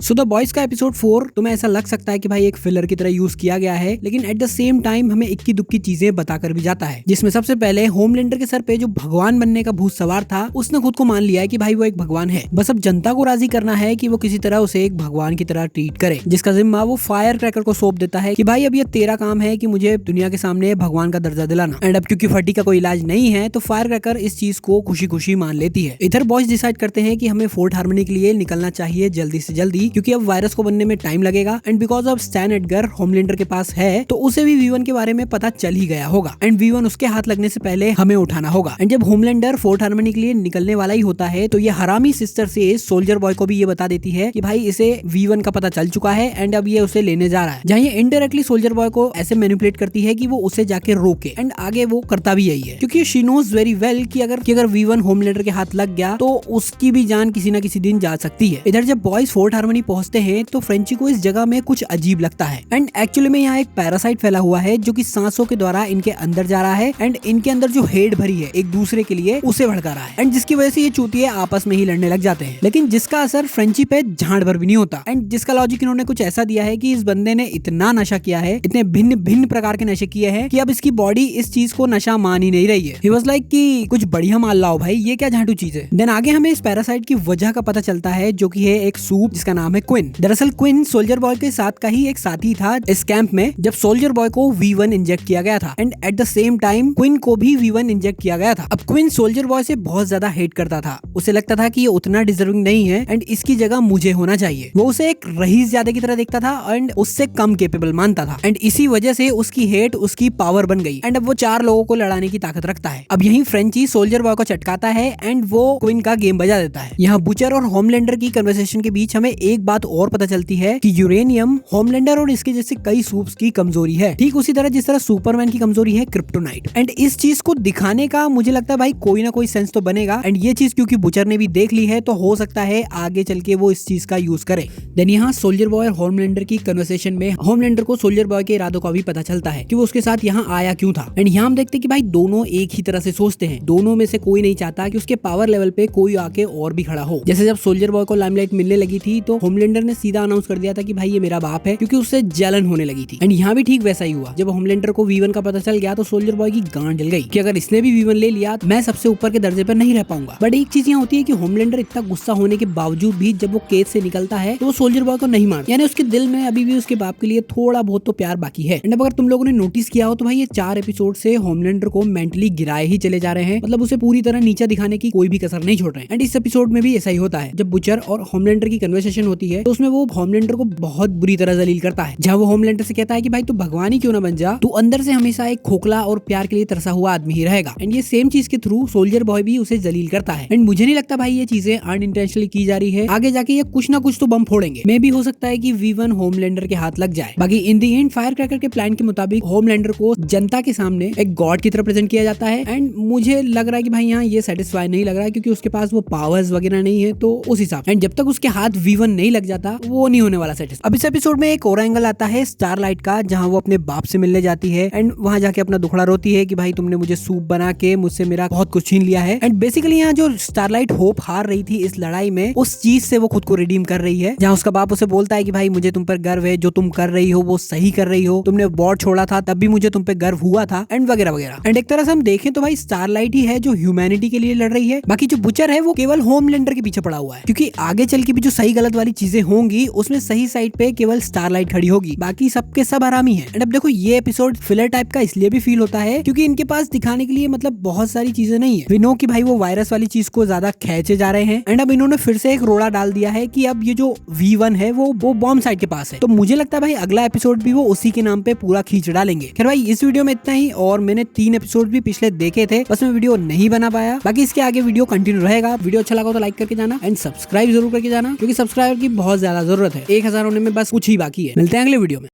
So the boys का episode 4 तुम्हें ऐसा लग सकता है कि भाई एक फिलर की तरह यूज किया गया है, लेकिन एट द सेम टाइम हमें इक्की दुक्की चीजें बताकर भी जाता है, जिसमें सबसे पहले होमलैंडर के सर पे जो भगवान बनने का भूत सवार था उसने खुद को मान लिया है कि भाई वो एक भगवान है। बस अब जनता को राजी करना है कि वो किसी तरह उसे एक भगवान की तरह ट्रीट करे, जिसका जिम्मा वो फायर क्रैकर को सौंप देता है कि भाई अब ये तेरा काम है कि मुझे दुनिया के सामने भगवान का दर्जा दिलाना। एंड अब क्योंकि फटी का कोई इलाज नहीं है तो फायर क्रैकर इस चीज को खुशी खुशी मान लेती है। इधर बॉयज डिसाइड करते हैं कि हमें फोर्ट हार्मनी के लिए निकलना चाहिए जल्दी से जल्दी, क्योंकि अब वायरस को बनने में टाइम लगेगा। And because of stand Edgar Homelander के पास है तो उसे भी V1 के बारे में पता चल ही गया होगा एंड V1 उसके हाथ लगने से पहले हमें उठाना होगा। एंड जब होमलैंडर फोर्ट हार्मनी के लिए निकलने वाला ही होता है तो ये हरामी सिस्टर से सोल्जर बॉय को भी ये बता देती है कि भाई इसे V1 का पता चल चुका है एंड अब ये उसे लेने जा रहा है, जहाँ ये इनडायरेक्टली सोल्जर बॉय को ऐसे मैनिपुलेट करती है कि वो उसे जाके रोके। एंड आगे वो करता भी यही है, क्योंकि शी नोज वेरी वेल कि अगर V1 होमलैंडर के हाथ लग गया तो उसकी भी जान किसी न किसी दिन जा सकती है। इधर जब बॉयज फोर्ट हार्मनी पहुंचते हैं तो फ्रेंची को इस जगह में कुछ अजीब लगता है एंड एक्चुअली में यहाँ एक पैरासाइट फैला हुआ है जो कि सांसों के द्वारा इनके अंदर जा रहा है एंड इनके अंदर जो हेड भरी है एक दूसरे के लिए उसे भड़का रहा है एंड जिसकी वजह से ये चूतिए आपस में ही लड़ने लग जाते हैं, लेकिन जिसका असर फ्रेंची पे झाड़ भर भी नहीं होता। एंड जिसका लॉजिक इन्होंने कुछ ऐसा दिया है कि इस बंदे ने इतना नशा किया है, इतने भिन्न भिन्न प्रकार के नशे किए हैं कि अब इसकी बॉडी इस चीज को नशा मान ही नहीं रही है। ही वाज लाइक कि कुछ बढ़िया मान लाओ भाई, ये क्या झाटू चीज है। देन आगे हमें इस पैरासाइट की वजह का पता चलता है जो कि है एक सूप जिसका नाम है क्विन। दरअसल क्विन सोल्जर बॉय के साथ का ही एक साथी था इस कैंप में जब सोल्जर बॉय को V1 इंजेक्ट किया गया था and at the same time क्विन को भी V1 इंजेक्ट किया गया था। अब क्विन सोल्जर बॉय से बहुत ज्यादा हेट करता था, उसे लगता था कि ये उतना डिजर्विंग नहीं है एंड इसकी जगह मुझे होना चाहिए। वो उसे एक रईस ज्यादा की तरह देखता था एंड उससे कम केपेबल मानता था एंड इसी वजह से उसकी हेट उसकी पावर बन गई एंड अब वो 4 लोगों को लड़ाने की ताकत रखता है। अब यही फ्रेंची सोल्जर बॉय को चटकाता है एंड वो क्विन का गेम बजा देता है। यहाँ बुचर और होमलैंडर की कन्वर्सेशन के बीच हमें एक बात और पता चलती है कि यूरेनियम होमलैंडर और इसके जैसे कई सूप्स की कमजोरी है, ठीक उसी तरह जिस तरह सुपरमैन की कमजोरी है क्रिप्टोनाइट। एंड इस चीज को दिखाने का मुझे लगता है भाई कोई ना कोई सेंस तो बनेगा एंड ये चीज क्योंकि बुचर ने भी देख ली है तो हो सकता है आगे चल के वो इस चीज का यूज करे। देन यहाँ सोल्जर बॉय और होमलैंडर की कन्वर्सेशन में होमलैंडर को सोल्जर बॉय के इरादों का भी पता चलता है कि वो उसके साथ यहाँ आया क्यों था। एंड यहाँ हम देखते हैं कि भाई दोनों एक ही तरह से सोचते हैं, दोनों में से कोई नहीं चाहता कि उसके पावर लेवल पे कोई आके और भी खड़ा हो। जैसे जब सोल्जर बॉय को लाइमलाइट मिलने लगी थी तो होमलैंडर ने सीधा अनाउंस कर दिया था कि भाई ये मेरा बाप है, क्योंकि उससे जलन होने लगी थी। एंड यहाँ भी ठीक वैसा ही हुआ, जब होमलैंडर को V1 का पता चल गया तो सोल्जर बॉय की गांड जल गई कि अगर इसने भी V1 ले लिया तो मैं सबसे ऊपर के दर्जे पर नहीं रह पाऊंगा। बट एक चीज यहाँ होती है कि होमलैंडर इतना गुस्सा होने के बावजूद भी जब वो केस से निकलता है तो वो सोल्जर बॉय को नहीं मारता, यानी उसके दिल में अभी भी उसके बाप के लिए थोड़ा बहुत तो प्यार बाकी है। एंड अब अगर तुम लोगों ने नोटिस किया हो तो भाई ये 4 एपिसोड से होमलैंडर को मेंटली गिराए ही चले जा रहे हैं, मतलब उसे पूरी तरह नीचा दिखाने की कोई भी कसर नहीं छोड़ रहे हैं। एंड इस एपिसोड में भी ऐसा ही होता है, जब बुचर और होमलैंडर की कन्वर्सेशन होती है तो उसमें वो होमलैंडर को बहुत बुरी तरह जलील करता है, जहाँ वो होमलैंडर से कहता है कि भाई तू भगवान ही क्यों ना बन जा, तू अंदर से हमेशा एक खोखला और प्यार के लिए तरसा हुआ आदमी ही रहेगा। एंड ये सेम चीज के थ्रू सोल्जर बॉय भी उसे जलील करता है। एंड मुझे नहीं लगता भाई ये चीजें अनइंटेंशनली की जा रही है, आगे जाके ये कुछ ना कुछ तो बम फोड़ेंगे। मे भी हो सकता है कि V1 होमलैंडर के हाथ लग जाए। बाकी इन दी एंड फायर क्रैकर के प्लान के मुताबिक होमलैंडर को जनता के सामने एक गॉड की तरह प्रेजेंट किया जाता है एंड मुझे लग रहा है कि भाई यहाँ ये सेटिस्फाई नहीं लग रहा है, क्योंकि उसके पास वो पावर्स वगैरह नहीं है, तो उस हिसाब से एंड जब तक उसके हाथ V1 नहीं लग जाता वो नहीं होने वाला सेटिस्फाई। अब इस एपिसोड में एक और एंगल आता है स्टारलाइट का, जहाँ वो अपने बाप से मिलने जाती है एंड वहां जाके अपना दुखड़ा रोती है कि भाई तुमने मुझे सूप बना के मुझसे मेरा बहुत कुछ छीन लिया है। एंड बेसिकली यहाँ जो स्टारलाइट होप हार रही थी इस लड़ाई में, उस चीज से वो खुद को रिडीम कर रही है, जहाँ उसका बाप उसे बोलता है कि भाई मुझे तुम पर गर्व है, जो तुम कर रही हो वो सही कर रही हो, तुमने वॉर छोड़ा था तब भी मुझे तुम पे गर्व हुआ था एंड वगैरह वगैरह। एंड एक तरह से हम देखें तो भाई स्टारलाइट ही है जो ह्यूमैनिटी के लिए लड़ रही है, बाकी जो बुचर है वो केवल होमलैंडर के पीछे पड़ा हुआ है, क्योंकि आगे चल के भी जो सही गलत वाली चीजें होंगी उसमें सही साइड पे केवल स्टारलाइट खड़ी होगी, बाकी सबके सब हरामी है। एंड अब देखो ये एपिसोड फिलर टाइप का इसलिए भी फील होता है क्योंकि इनके पास दिखाने के लिए मतलब बहुत सारी चीजें नहीं है। वी नो कि भाई वो वायरस वाली चीज को ज्यादा खींचे जा रहे हैं एंड अब इन्होंने फिर से एक रोड़ा डाल दिया है कि अब ये जो V1 है वो बॉम्ब साइड के पास है, तो मुझे लगता है भाई अगला एपिसोड भी वो उसी के नाम पे पूरा खींच डालेंगे। खैर भाई इस वीडियो में इतना ही, और मैंने 3 एपिसोड भी पिछले देखे थे, बस मैं वीडियो नहीं बना पाया। बाकी इसके आगे वीडियो कंटिन्यू रहेगा। वीडियो अच्छा लगा तो लाइक करके जाना एंड सब्सक्राइब जरूर करके जाना, क्योंकि सब्सक्राइबर की बहुत ज्यादा जरूरत है। 1000 होने में बस कुछ ही बाकी है। मिलते हैं अगले वीडियो में।